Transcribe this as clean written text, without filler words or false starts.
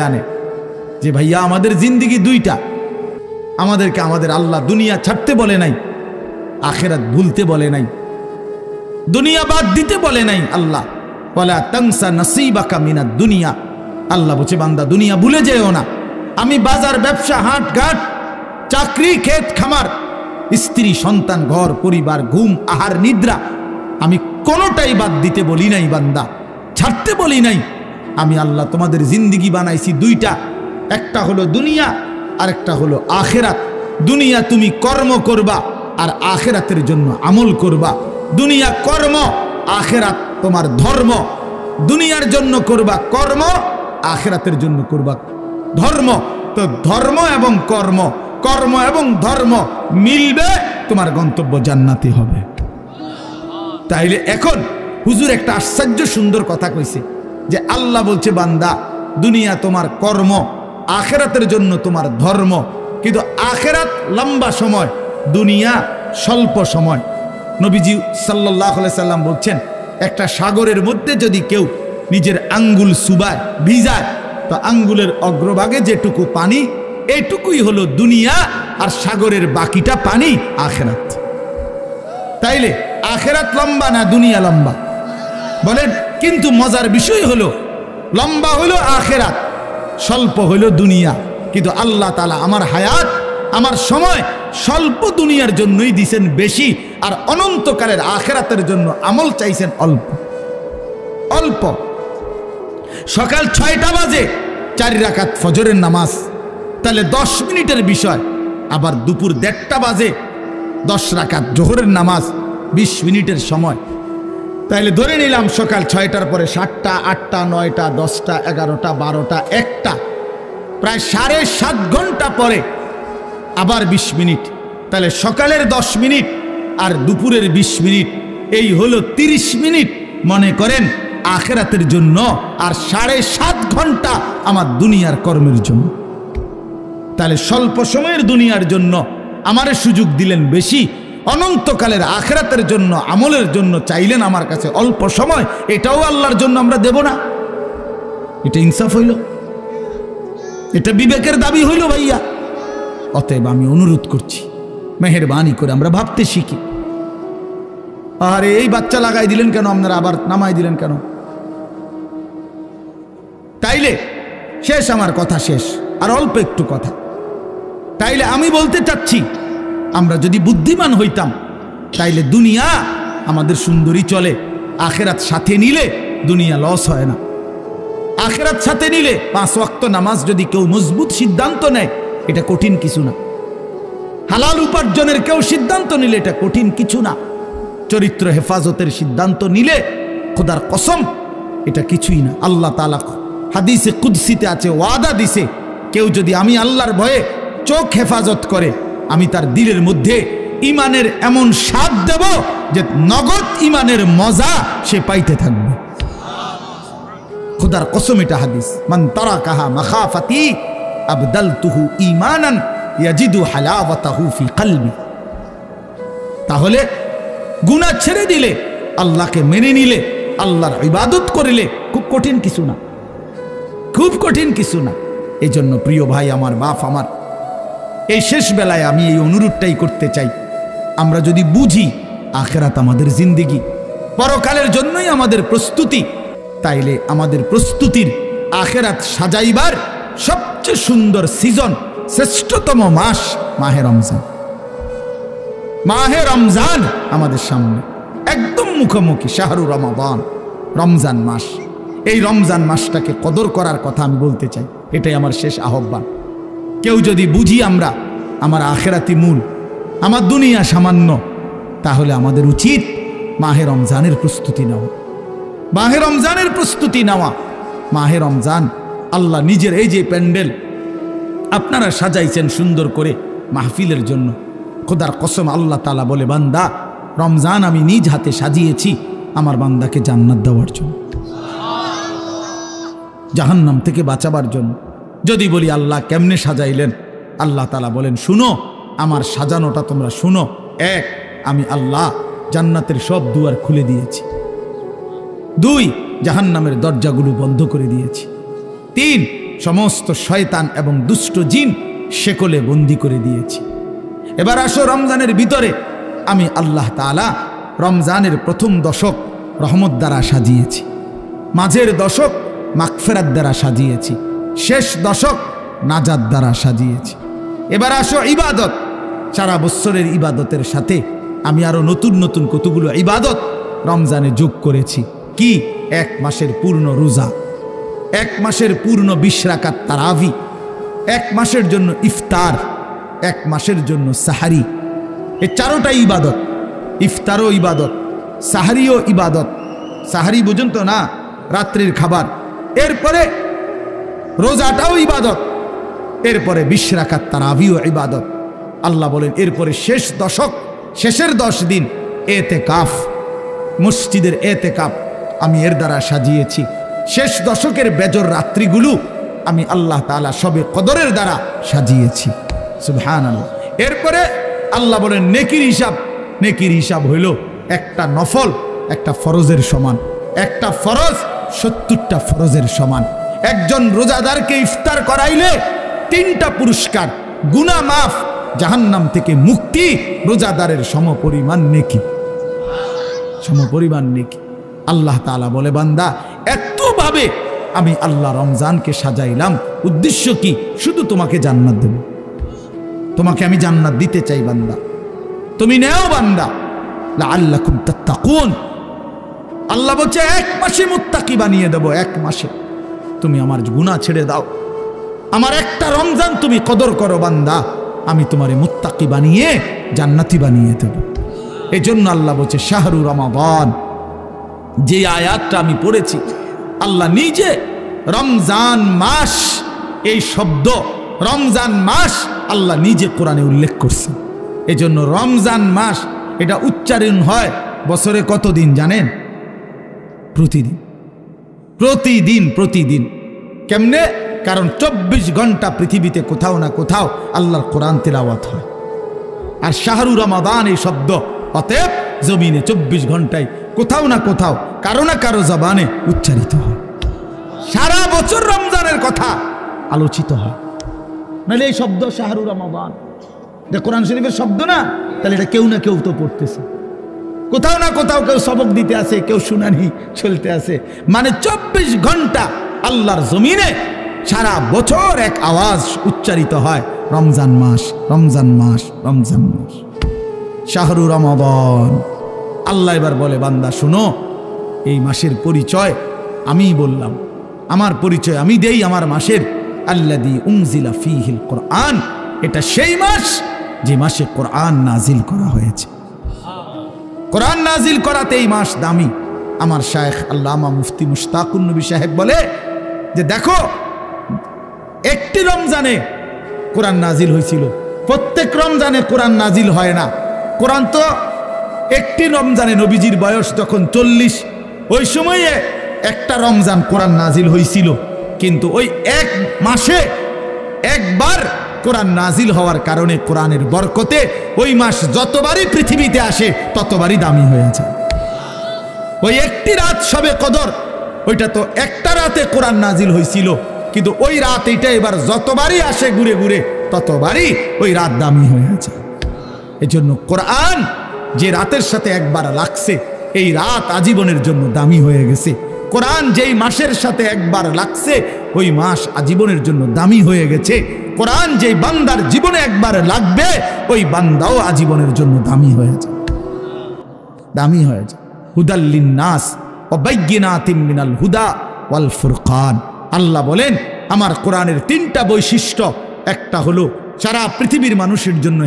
আনে যে ভাইয়া আমাদের জিন্দেগি দুইটা, আমাদেরকে আমাদের আল্লাহ দুনিয়া ছাড়তে বলে নাই, আখিরাত ভুলতে বলে নাই, দুনিয়া বাদ দিতে বলে নাই। আল্লাহ ওয়ালা তানসা নসিবাকা মিনাদ দুনিয়া, আল্লাহ বলছে বান্দা দুনিয়া ভুলে যেও না। আমি বাজার, ব্যবসা, হাট ঘাট, চাকরি, ক্ষেত খামার, স্ত্রী, সন্তান, ঘর পরিবার, ঘুম, আহার, নিদ্রা, আমি কোনোটাই বাদ দিতে বলি নাই বান্দা, ছাড়তে বলি নাই। আমি আল্লাহ তোমাদের জিন্দেগি বানাইছি দুইটা, একটা হলো দুনিয়া আর একটা হলো আখিরাত। দুনিয়া তুমি কর্ম করবা আর আখিরাতের জন্য আমল করবা। দুনিয়া কর্ম, আখিরাত তোমার ধর্ম। দুনিয়ার জন্য করবা কর্ম, আখিরাতের জন্য করবা ধর্ম। তো ধর্ম এবং কর্ম, কর্ম এবং ধর্ম মিলবে, তোমার গন্তব্য জান্নাতি হবে। তাইলে এখন হুজুর একটা আশ্চর্য সুন্দর কথা কইছে যে আল্লাহ বলছে বান্দা দুনিয়া তোমার কর্ম, আখিরাতের জন্য তোমার ধর্ম। কিন্তু আখিরাত লম্বা সময়, দুনিয়া স্বল্প সময়। নবীজি সাল্লাল্লাহু আলাইহি সাল্লাম বলছেন একটা সাগরের মধ্যে যদি কেউ নিজের আঙ্গুল চুবায়, ভিজায়, তো আঙ্গুলের অগ্রভাগে যেটুকু পানি, এইটুকুই হলো দুনিয়া, আর সাগরের বাকিটা পানি আখিরাত। তাইলে আখিরাত লম্বা না দুনিয়া লম্বা বলেন? কিন্তু মজার বিষয় হলো লম্বা হলো আখিরাত, স্বল্প হলো দুনিয়া। কিন্তু আল্লাহ তাআলা আমার হায়াত, আমার সময় স্বল্প দুনিয়ার জন্যই দিছেন বেশি, আর অনন্তকালের আখিরাতের জন্য আমল চাইছেন অল্প অল্প। সকাল 6টা বাজে 4 রাকাত ফজরের নামাজ, তাহলে 10 মিনিটের বিষয়। আবার দুপুর 1:30টা বাজে 10 রাকাত জোহরের নামাজ, 20 মিনিটের সময়। তাইলে ধরে নিলাম সকাল 6টার পরে 7টা, 8টা, 9টা, 10টা, 11টা, 12টা, 1টা, প্রায় 7.5 ঘন্টা পরে আবার 20 মিনিট। তাহলে সকালের 10 মিনিট আর দুপুরের 20 মিনিট, এই হলো 30 মিনিট মনে করেন আখিরাতের জন্য, আর 7.5 ঘন্টা আমার দুনিয়ার কর্মের জন্য। তাহলে স্বল্প সময়ের দুনিয়ার জন্য আমারে সুযোগ দিলেন বেশি, অনন্তকালের আখিরাতের জন্য আমলের জন্য চাইলেন আমার কাছে অল্প সময়। এটাও আল্লাহর জন্য আমরা দেব না? এটা ইনসাফ হইল? এটা বিবেকের দাবি হইল ভাইয়া? অতএব আমি অনুরোধ করছি, মেহেরবানি করে আমরা ভাবতে শিখি। আরে এই বাচ্চা লাগাই দিলেন কেন আপনারা, আবার নামাই দিলেন কেন? তাইলে শেষ, আমার কথা শেষ, আর অল্প একটু কথা। তাইলে আমি বলতে চাচ্ছি, আমরা যদি বুদ্ধিমান হইতাম তাইলে দুনিয়া আমাদের সুন্দরী চলে, আখিরাত সাথে নিলে দুনিয়া লস হয় না। আখিরাত সাথে নিলে 5 ওয়াক্ত নামাজ যদি কেউ মজবুত সিদ্ধান্ত নেয়, এটা কঠিন কিছু না। হালাল উপার্জনের কেউ সিদ্ধান্ত নিলে এটা কঠিন কিছু না। চরিত্র হেফাজতের সিদ্ধান্ত নিলে খোদার কসম এটা কিছুই না। আল্লাহ তাআলা হাদিসে কুদসিতে আছে, ওয়াদা দিছে, কেউ যদি আমি আল্লাহর ভয়ে চোখ হেফাজত করে, আমি তার দিলের মধ্যে ইমানের এমন স্বাদ দেব যে নগদ ইমানের মজা সে পাইতে থাকবে। খোদার কসম এটা হাদিস। মান তারাকাহা মাখাফাতি আবদালতুহু ঈমানান ইয়াজিদু হালাওয়াতাহু ফি কলবি। তাহলে গুনাহ ছেড়ে দিলে, আল্লাহকে মেনে নিলে, আল্লাহর ইবাদত করিলে খুব কঠিন কিছু না, খুব কঠিন কিছু না। এই জন্য প্রিয় ভাই আমার, বাপ আমার, এই শেষ বেলায় আমি এই অনুরোধটাই করতে চাই, আমরা যদি বুঝি আখিরাত আমাদের জিন্দেগি, পরকালের জন্যই আমাদের প্রস্তুতি, তাইলে আমাদের প্রস্তুতির আখিরাত সাজাইবার সবচেয়ে সুন্দর সিজন, শ্রেষ্ঠতম মাস মাহে রমজান। মাহে রমজান আমাদের সামনে একদম মুখোমুখি, শাহরু রমাদান, রমজান মাস। এই রমজান মাসটাকে কদর করার কথা আমি বলতে চাই, এটাই আমার শেষ আহ্বান। কেউ যদি বুঝি আমরা আমার আখিরাতি মূল, আমার দুনিয়া সামান্য, তাহলে আমাদের উচিত মাহে রমজানের প্রস্তুতি নেওয়া, মাহে রমজানের প্রস্তুতি নেওয়া। মাহে রমজান আল্লাহ নিজের, এই যে প্যান্ডেল আপনারা সাজাইছেন সুন্দর করে মাহফিলের জন্য, খোদার কসম আল্লাহ তাআলা বলে, বান্দা রমজান আমি নিজ হাতে সাজিয়েছি আমার বান্দাকে জান্নাত দেওয়ার জন্য, জাহান্নাম থেকে বাঁচাবার জন্য। যদি বলি আল্লাহ কেমনে সাজাইলেন, আল্লাহ তাআলা বলেন, শুনো আমার সাজানোটা তোমরা শুনো। 1, আমি আল্লাহ জান্নাতের সব দুয়ার খুলে দিয়েছি। 2, জাহান্নামের দরজাগুলো বন্ধ করে দিয়েছি। 3, সমস্ত শয়তান এবং দুষ্ট জিন শেকলে বন্দি করে দিয়েছি। এবার আসো রমজানের ভিতরে আমি আল্লাহ তাআলা রমজানের প্রথম দশক রহমত দ্বারা সাজিয়েছি, মাঝের দশক মাগফিরাত দ্বারা সাজিয়েছি, শেষ দশক নাজাত দ্বারা সাজিয়েছি। এবার আসো ইবাদত, সারা বছরের ইবাদতের সাথে আমি আরো নতুন নতুন কতগুলো ইবাদত রমজানে যোগ করেছি। কি? 1 মাসের পূর্ণ রোজা, 1 মাসের পূর্ণ 20 রাকাত তারাবি, 1 মাসের জন্য ইফতার, 1 মাসের জন্য সাহারি। এই 4টা ইবাদত, ইফতারও ইবাদত, সাহারিও ইবাদত। সাহারি বুঝুন তো না, রাত্রির খাবার। এরপরে রোজাটাও ইবাদত, এরপরে 20 রাকাত তারাবিও ইবাদত। আল্লাহ বলেন এরপরে শেষ দশক, শেষের 10 দিন এতেকাফ, মসজিদের এতেকাফ আমি এর দ্বারা সাজিয়েছি। শেষ দশকের বেজর রাত্রিগুলো আমি আল্লাহ তাআলা সবে কদরের দ্বারা সাজিয়েছি। সুবহানাল্লাহ। এরপরে আল্লাহ বলেন নেকির হিসাব, নেকির হিসাব হইল একটা নফল একটা ফরজের সমান, একটা ফরজ 70টা ফরজের সমান। একজন রোজাদারকে ইফতার করাইলে 3টা পুরস্কার, গুনাহ মাফ, জাহান্নাম থেকে মুক্তি, রোজাদারের সমপরিমাণ নেকি, সমপরিমাণ নেকি। আল্লাহ তাআলা বলে বান্দা এতভাবে আমি আল্লাহ রমজানকে সাজাইলাম, উদ্দেশ্য কি? শুধু তোমাকে জান্নাত দেব, তোমাকে আমি জান্নাত দিতে চাই বান্দা, তুমি নেও বান্দা, লাআল্লাকুম তাত্তাকুন। আল্লাহ বলছে 1 মাসে মুত্তাকি বানিয়ে দেব, 1 মাসে তুমি আমার গুনাহ ছেড়ে দাও, আমার একটা রমজান তুমি কদর করো বান্দা, আমি তোমারে মুত্তাকি বানিয়ে জান্নাতি বানিয়ে দেব। এই জন্য আল্লাহ বলছে শাহরু রমাদান, যে আয়াতটা আমি পড়েছি আল্লাহ নিজে রমজান মাস, এই শব্দ রমজান মাস আল্লাহ নিজে কোরআনে উল্লেখ করছেন। এই জন্য রমজান মাস এটা উচ্চারণ হয় বছরে কত দিন জানেন? প্রতিদিন, প্রতিদিন, প্রতিদিন। কেমনে? কারণ 24 ঘন্টা পৃথিবীতে কোথাও না কোথাও আল্লাহর কোরআন তেলাওয়াত হয়। আর শাহরু রমাদান এই শব্দ অতএব জমিনে 24 ঘন্টায় কোথাও না কোথাও কারো না কারো জবানে উচ্চারিত হয়। সারা বছর রমজানের কথা আলোচিত হয়। নাহলে এই শব্দ শাহরু রমাদান এটা কোরআন শরীফের শব্দ না, তাহলে এটা কেউ না কেউ তো পড়তেছে, কোথাও না কোথাও কেউ সবক দিতে আছে, কেউ শুনানি চলতে আছে। মানে 24 ঘন্টা আল্লাহর জমিনে সারা বছর এক আওয়াজ উচ্চারিত হয়, রমজান মাস, রমজান মাস, রমজান মাস, শাহরু রমাদান। আল্লাহ এবার বলে বান্দা শুনো, এই মাসের পরিচয় আমি বললাম, আমার পরিচয় আমি দেই আমার মাসের। আল্লাযী উনজিলা ফীহিল কোরআন, এটা সেই মাস যে মাসে কোরআন নাজিল করা হয়েছে। কোরআন নাজিল করাতে এই মাস দামি। আমার শায়েখ আল্লামা মুফতি মুশতাকুন নবী সাহেব বলে যে দেখো, একটি রমজানে কোরআন নাজিল হয়েছিল, প্রত্যেক রমজানে কোরআন নাজিল হয় না। কোরআন তো একটি রমজানে, নবীজির বয়স যখন 40, ওই সময়ে একটা রমজান কোরআন নাজিল হয়েছিল। কিন্তু ওই 1 মাসে একবার কোরআন নাজিল হওয়ার কারণে কোরআনের বরকতে ওই মাস যতবারই পৃথিবীতে আসে ততবারই দামি হয়ে যায়। ওই একটি রাত শবে কদর, ওইটা তো একটা রাতে কোরআন নাজিল হয়েছিল, কিন্তু ওই রাত এইটা এবার যতবারই আসে ঘুরে ঘুরে ততবারই ওই রাত দামি হয়ে যায়। এজন্য কোরআন যে রাতের সাথে একবার লাগছে, এই রাত আজীবনের জন্য দামি হয়ে গেছে। কোরআন যেই মাসের সাথে একবার লাগছে, ওই মাস আজীবনের জন্য দামি হয়ে গেছে। কোরআন যেই বান্দার জীবনে একবার লাগবে, ওই বান্দাও আজীবনের জন্য দামি হয়ে যায়, দামি হয়ে যায়। হুদাল লিন্নাস ওয়া বাইয়িনাতিম মিনাল হুদা ওয়াল ফুরকান। আল্লাহ বলেন আমার কোরআনের 3টা বৈশিষ্ট্য, একটা হলো সারা পৃথিবীর মানুষের জন্য